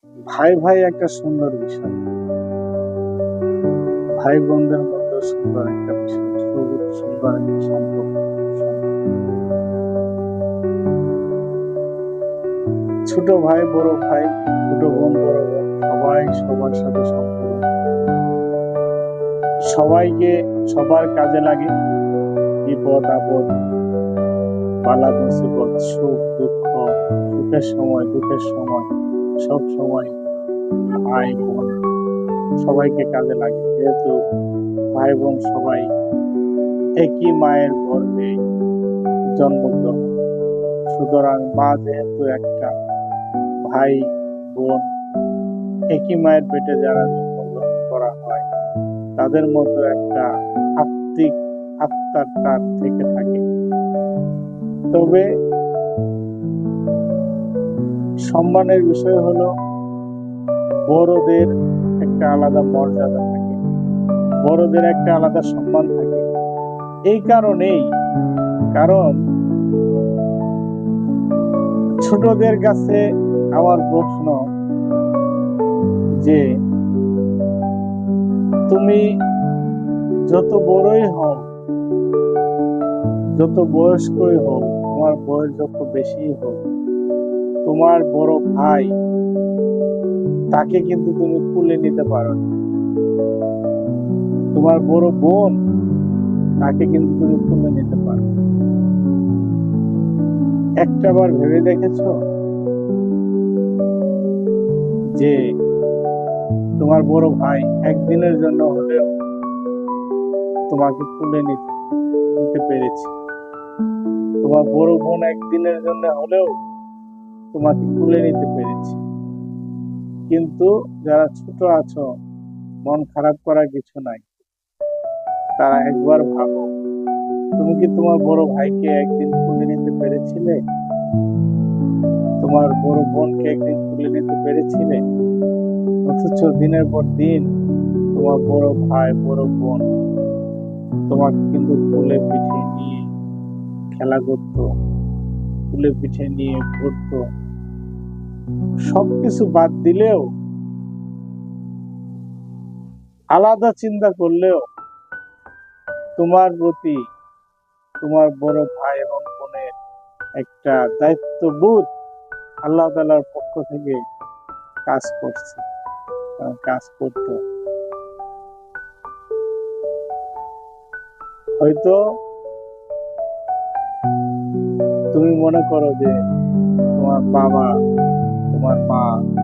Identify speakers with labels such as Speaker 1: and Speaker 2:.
Speaker 1: ভাই ভাই একটা সুন্দর বিষয়। ভাই বোনদের মধ্যে সুন্দর একটা বিষয়, সুন্দর একটা সম্পর্ক। ছোট ভাই বড় ভাই, ছোট বোন বড় বোন, সবাই সবার সাথে সম্পর্ক, সবাইকে সবার কাজে লাগে। বিপদ আপদ, বালা মুসিবত, সুখ দুঃখ, সুখের সময় দুঃখের সময়, সব সময় ভাই বোন সবাইকে কাজে লাগে। যেহেতু ভাই বোন সবাই একই মায়ের গর্ভে জন্মগ্রহণ, সুতরাং মা যেহেতু একটা, ভাই বোন একই মায়ের পেটে যারা জন্মগ্রহণ করা হয়, তাদের মধ্যে একটা আত্মিক আত্মার টান থেকে থাকে। তবে সম্মানের বিষয় হলো, বড়দের একটা আলাদা মর্যাদা থাকে, বড়দের একটা আলাদা সম্মান থাকে। এই কারণেই, কারণ ছোটদের কাছে আমার প্রশ্ন যে, তুমি যত বড়ই হও, যত বয়স্কই হোক, তোমার বয়স যত বেশি হোক, তোমার বড় ভাই তাকে কিন্তু তুমি কুলে নিতে পারো না। তোমার বড় বোন তাকে কিন্তু তুমি কুলে নিতে পারো। একটাবার ভেবে দেখেছো যে তোমার বড় ভাই একদিনের জন্য হলেও তোমাকে কুলে নিতে পেরেছে, তোমার বড় বোন একদিনের জন্য হলেও তোমাকে কুলে নিতে পেরেছে। কিন্তু যারা ছোট আছো, মন খারাপ করার কিছু নাই। তারা একবার ভাবো, তুমি কি তোমার বড় ভাইকে একদিন কুলে নিতে পেরেছিলে? তোমার বড় বোনকে একদিন কুলে নিতে পেরেছিলে? অথচ দিনের পর দিন তোমার বড় ভাই বড় বোন তোমাকে কিন্তু কুলে পিঠে নিয়ে খেলা করত, কুলে পিঠে নিয়ে ঘুরতো। সবকিছু বাদ দিলেও, আলাদা চিন্তা করলেও, তোমার প্রতি তোমার বড় ভাই এবং বোনের একটা দায়িত্ববোধ আল্লাহ তাআলার পক্ষ থেকে কাজ করছে, কাজ করতো। হয়তো তুমি মনে করো যে তোমার বাবা, তোমার মা